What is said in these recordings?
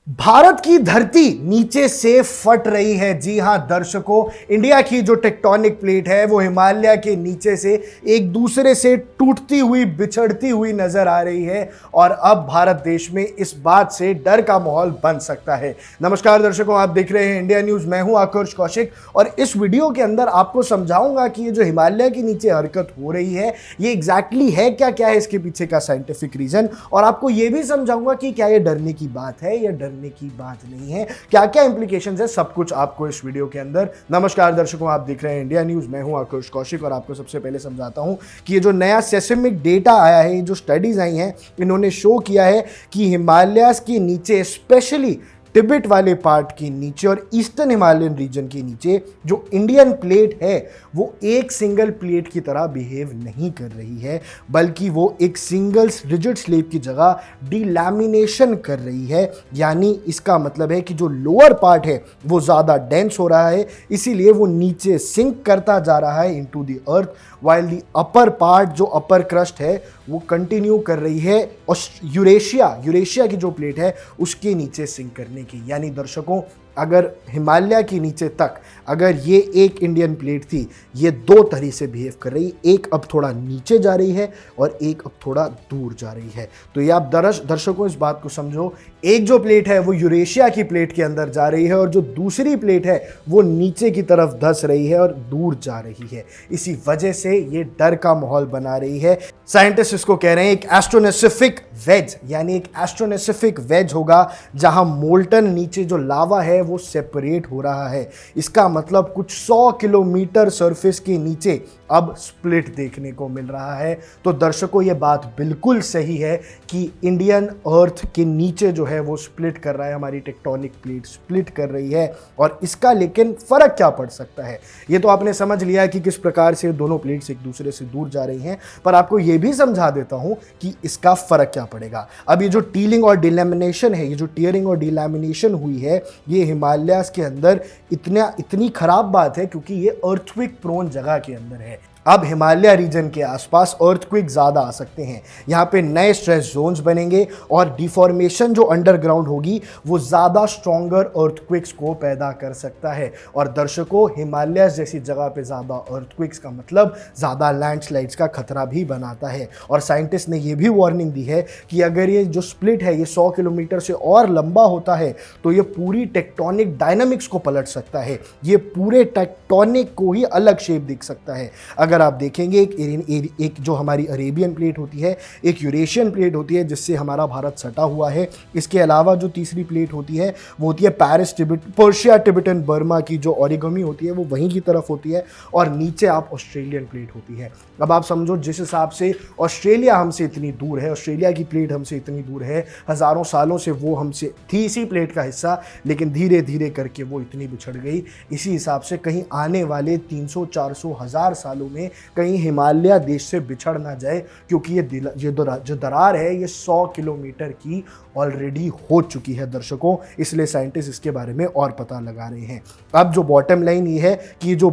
भारत की धरती नीचे से फट रही है। जी हां दर्शकों, इंडिया की जो टेक्टोनिक प्लेट है वो हिमालय के नीचे से एक दूसरे से टूटती हुई बिछड़ती हुई नजर आ रही है और अब भारत देश में इस बात से डर का माहौल बन सकता है। नमस्कार दर्शकों, आप देख रहे हैं इंडिया न्यूज। मैं हूं आकर्ष कौशिक और इस वीडियो के अंदर आपको समझाऊंगा कि ये जो हिमालय के नीचे हरकत हो रही है ये एग्जैक्टली है क्या है इसके पीछे का साइंटिफिक रीजन, और आपको ये भी समझाऊंगा कि क्या ये डरने की बात है या डरने की बात नहीं है, क्या क्या इंप्लीकेशंस है, सब कुछ आपको इस वीडियो के अंदर। नमस्कार दर्शकों, आप देख रहे हैं इंडिया न्यूज। मैं हूं आकर्ष कौशिक और आपको सबसे पहले समझाता हूं कि ये जो नया सेस्मिक डेटा आया है, ये जो स्टडीज आई हैं, इन्होंने शो किया है कि हिमालयाज के नीचे, स्पेशली तिब्बत वाले पार्ट के नीचे और ईस्टर्न हिमालयन रीजन के नीचे जो इंडियन प्लेट है वो एक सिंगल प्लेट की तरह बिहेव नहीं कर रही है, बल्कि वो एक सिंगल रिजिड स्लेब की जगह डीलैमिनेशन कर रही है। यानी इसका मतलब है कि जो लोअर पार्ट है वो ज़्यादा डेंस हो रहा है, इसीलिए वो नीचे सिंक करता जा रहा है into the earth, while the upper part, जो अपर क्रस्ट है, वो कंटिन्यू कर रही है और यूरेशिया की जो प्लेट है उसके नीचे सिंक करने की। यानी दर्शकों, अगर हिमालय के नीचे तक अगर ये एक इंडियन प्लेट थी, ये दो तरह से बिहेव कर रही, एक अब थोड़ा नीचे जा रही है और एक अब थोड़ा दूर जा रही है। तो ये आप दर्शकों इस बात को समझो, एक जो प्लेट है वो यूरेशिया की प्लेट के अंदर जा रही है और जो दूसरी प्लेट है वो नीचे की तरफ धंस रही है और दूर जा रही है। इसी वजह से ये डर का माहौल बना रही है। साइंटिस्ट इसको कह रहे हैं एक एस्ट्रोनेसिफिक वेज, यानी एक एस्ट्रोनेसिफिक वेज होगा जहां मोल्टन नीचे जो लावा है वो सेपरेट हो रहा है। इसका मतलब कुछ 100 किलोमीटर सरफेस के नीचे अब स्प्लिट देखने को मिल रहा है। तो दर्शकों, ये बात बिल्कुल सही है कि इंडियन अर्थ के नीचे जो है वो स्प्लिट कर रहा है, हमारी टेक्टोनिक प्लेट स्प्लिट कर रही है। और इसका लेकिन फर्क क्या पड़ सकता है, ये तो आपने समझ लिया कि किस प्रकार से दोनों प्लेट्स एक दूसरे से दूर जा रही हैं, पर आपको ये भी समझा देता हूं कि इसका फर्क क्या पड़ेगा। अब ये जो टीलिंग और डिलैमिनेशन है, ये जो टीयरिंग और डिलैमिनेशन हुई है, ये हिमालयाज के अंदर इतनी खराब बात है क्योंकि ये अर्थक्वेक प्रोन जगह के अंदर है। अब हिमालय रीजन के आसपास अर्थक्वेक ज़्यादा आ सकते हैं, यहाँ पे नए स्ट्रेस जोन्स बनेंगे और डिफॉर्मेशन जो अंडरग्राउंड होगी वो ज़्यादा स्ट्रॉन्गर अर्थक्वेक्स को पैदा कर सकता है। और दर्शकों, हिमालय जैसी जगह पे ज़्यादा अर्थक्वेक्स का मतलब ज़्यादा लैंडस्लाइड्स का खतरा भी बनाता है। और साइंटिस्ट ने ये भी वार्निंग दी है कि अगर ये जो स्प्लिट है ये 100 किलोमीटर से और लंबा होता है तो ये पूरी टेक्टोनिक डायनामिक्स को पलट सकता है, ये पूरे टेक्टोनिक को ही अलग शेप दिख सकता है। अगर आप देखेंगे एक जो हमारी अरेबियन प्लेट होती है, एक यूरेशियन प्लेट होती है जिससे हमारा भारत सटा हुआ है। इसके अलावा जो तीसरी प्लेट होती है वो होती है पर्शिया टिबेटन बर्मा की जो ओरिगामी होती है वो वहीं की तरफ होती है, और नीचे आप ऑस्ट्रेलियन प्लेट होती है। अब आप समझो, जिस हिसाब से ऑस्ट्रेलिया हमसे इतनी दूर है, ऑस्ट्रेलिया की प्लेट हमसे इतनी दूर है, हज़ारों सालों से वो हमसे थी इसी प्लेट का हिस्सा, लेकिन धीरे धीरे करके वो इतनी बिछड़ गई। इसी हिसाब से कहीं आने वाले 300, 400, 1000 सालों में कहीं हिमालय देश से बिछड़ ना जाए, क्योंकि ये जो दरार है ये 100 किलोमीटर की ऑलरेडी हो चुकी है दर्शकों। इसलिए साइंटिस्ट इसके बारे में और पता लगा रहे हैं। अब जो बॉटम लाइन ये है कि जो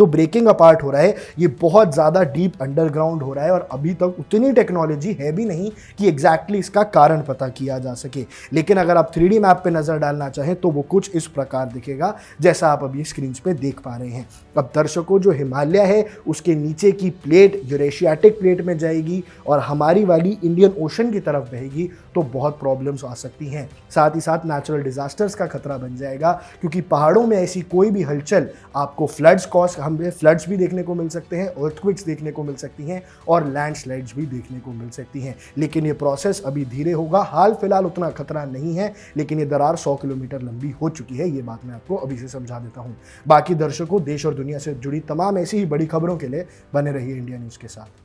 ब्रेकिंग अपार्ट हो रहा है ये बहुत ज़्यादा डीप अंडरग्राउंड हो रहा है और अभी तक उतनी टेक्नोलॉजी है भी नहीं कि एग्जैक्टली इसका कारण पता किया जा सके। लेकिन अगर आप 3D मैप पे नज़र डालना चाहें तो वो कुछ इस प्रकार दिखेगा जैसा आप अभी स्क्रीन पे देख पा रहे हैं। अब दर्शकों, जो हिमालय है उसके नीचे की प्लेट यूरेशियाटिक प्लेट में जाएगी और हमारी वाली इंडियन ओशन की तरफ बहेगी तो बहुत प्रॉब्लम्स आ सकती हैं। साथ ही साथ नेचुरल डिजास्टर्स का खतरा बन जाएगा, क्योंकि पहाड़ों में ऐसी कोई भी हलचल आपको हमें फ्लड्स भी देखने को मिल सकते हैं, अर्थक्वेक्स देखने को मिल सकती हैं और लैंडस्लाइड्स भी देखने को मिल सकती हैं। लेकिन ये प्रोसेस अभी धीरे होगा, हाल फिलहाल उतना खतरा नहीं है, लेकिन ये दरार 100 किलोमीटर लंबी हो चुकी है। ये बात मैं आपको अभी से समझा देता हूँ। बाकी दर्शकों, देश और दुनिया से जुड़ी तमाम ऐसी ही बड़ी खबरों के लिए बने रहिए इंडिया न्यूज़ के साथ।